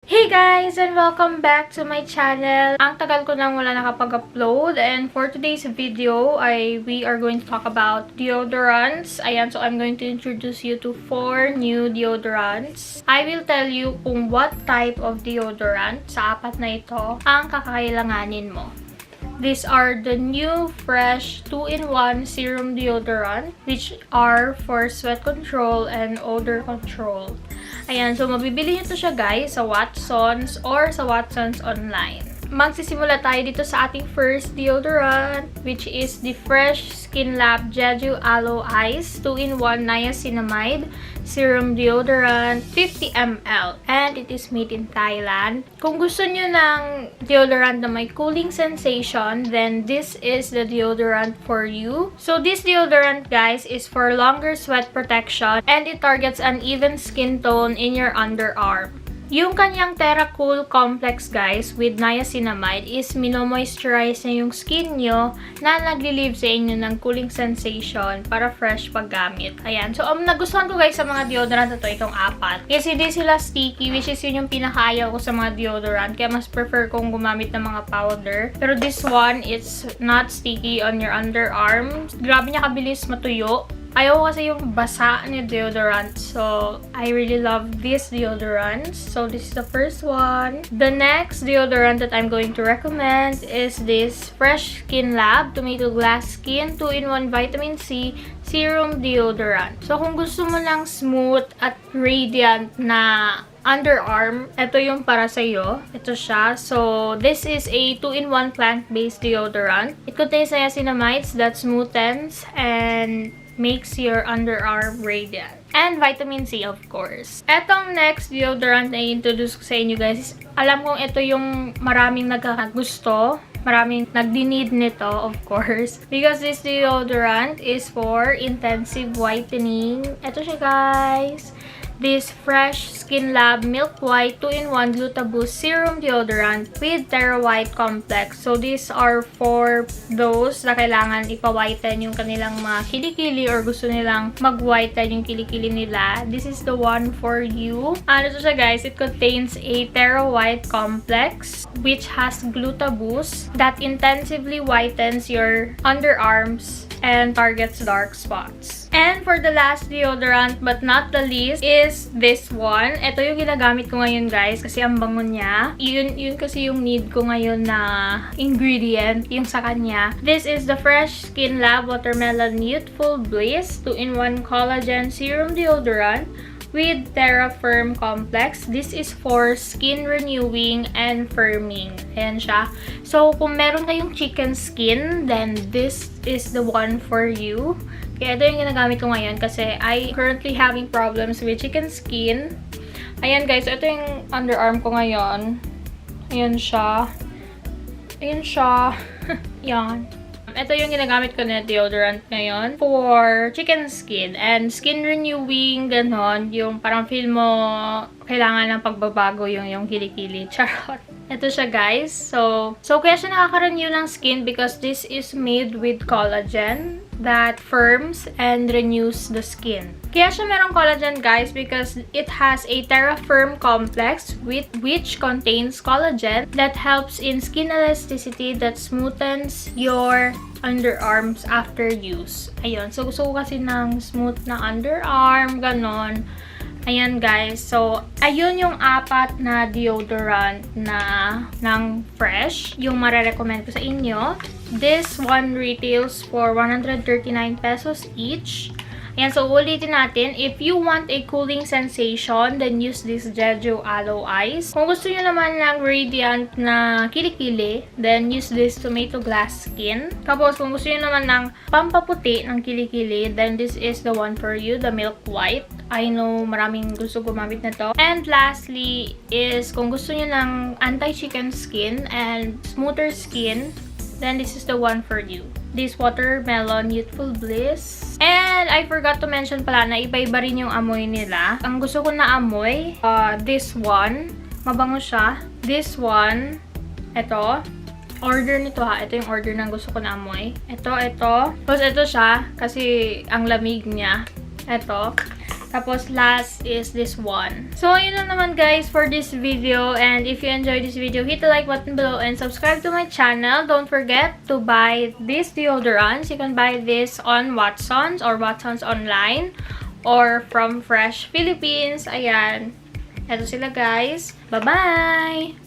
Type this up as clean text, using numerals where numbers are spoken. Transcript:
Hey guys! And welcome back to my channel. Ang tagal ko nang wala nakapag-upload, and for today's video we are going to talk about deodorants. Ayan, so I'm going to introduce you to 4 new deodorants. I will tell you kung what type of deodorant sa apat na ito ang kakailanganin mo. These are the new fresh 2-in-1 serum deodorant, which are for sweat control and odor control. Ayan, so mabibili nyo to siya guys sa Watsons or sa Watsons online. Magsisimula tayo dito sa ating first deodorant, which is the fresh Skinlab Jeju Aloe 2-in-1 Niacinamide Serum Deodorant 50 ml, and it is made in Thailand. Kung gusto nyo ng deodorant na may cooling sensation, then this is the deodorant for you. So this deodorant guys is for longer sweat protection, and it targets an even skin tone in your underarm. Yung kanyang Terracool Complex guys with niacinamide is mino-moisturize niya yung skin nyo na nagli-leave sa inyo ng cooling sensation para fresh paggamit. Ayan. So, nagustuhan ko guys sa mga deodorant na to, itong apat. Kasi hindi sila sticky, which is yun yung pinakaayaw ko sa mga deodorant. Kaya mas prefer kong gumamit ng mga powder. Pero this one, it's not sticky on your underarms. Grabe niya kabilis matuyo. Ayaw ko kasi yung basa ni deodorant. So, I really love this deodorant. So, this is the first one. The next deodorant that I'm going to recommend is this Fresh Skinlab Tomato Glass Skin 2-in-1 Vitamin C Serum Deodorant. So, kung gusto mo ng smooth at radiant na underarm, ito yung para sa'yo. Ito siya. So, this is a 2-in-1 plant-based deodorant. It contains niacinamides that smoothens and makes your underarm radiant. And vitamin C, of course. Etong next deodorant na i-introduce ko sa inyo guys, alam kong ito yung maraming nagkakagusto, maraming nagdi-need nito, of course. Because this deodorant is for intensive whitening. Ito siya guys. This Fresh Skinlab Milk White 2-in-1 Glutaboost Serum Deodorant with Terra White Complex. So, these are for those na kailangan ipa-whiten yung kanilang mga kilikili or gusto nilang mag-whiten yung kilikili nila. This is the one for you. Ano to siya guys? It contains a Terra White Complex which has Glutaboost that intensively whitens your underarms and targets dark spots. And for the last deodorant but not the least is this one. Ito yung ginagamit ko ngayon guys kasi ang bango niya. Yun kasi yung need ko ngayon na ingredient yung sa kanya. This is the Fresh Skinlab Watermelon Youthful Bliss 2-in-1 Collagen Serum Deodorant with Terra Firm Complex. This is for skin renewing and firming. Ayan siya. So, kung meron kayong chicken skin, then this is the one for you. Kaya ito yung ginagamit ko ngayon kasi I currently having problems with chicken skin. Ayan guys, ito yung underarm ko ngayon. Ayan siya. Ayan siya. Yan. Ito yung ginagamit ko na deodorant ngayon for chicken skin and skin renewing, ganon. Yung parang feel mo kailangan ng pagbabago yung kilikili. Charot. Ito siya guys. So kaya siya nakaka-renew ng skin because this is made with collagen that firms and renews the skin. Kaya siya merong collagen guys because it has a Terra Firm Complex which contains collagen that helps in skin elasticity that smoothens your underarms after use. Ayun. So gusto ko kasi ng smooth na underarm, ganon. Ayan guys, so ayun yung apat na deodorant na ng fresh, yung marirecommend ko sa inyo. This one retails for 139 pesos each. Ayan, so ulitin natin. If you want a cooling sensation, then use this Jeju Aloe Eyes. Kung gusto nyo naman ng radiant na kilikili, then use this Tomato Glass Skin. Tapos, kung gusto nyo naman ng pampaputi ng kilikili, then this is the one for you, the Milk White. I know maraming gusto gumamit na to. And lastly is, kung gusto nyo ng anti-chicken skin and smoother skin, then this is the one for you. This Watermelon Youthful Bliss. And I forgot to mention pala na iba-iba rin yung amoy nila. Ang gusto ko na amoy, this one. Mabango siya. This one. Ito. Order nito ha. Ito yung order ng gusto ko na amoy. Ito. Tapos ito siya. Kasi ang lamig niya. Ito. Tapos last is this one. So, ayun lang naman guys for this video. And if you enjoyed this video, hit the like button below and subscribe to my channel. Don't forget to buy these deodorants. You can buy this on Watsons or Watsons online or from Fresh Philippines. Ayan. Eto sila guys. Bye-bye!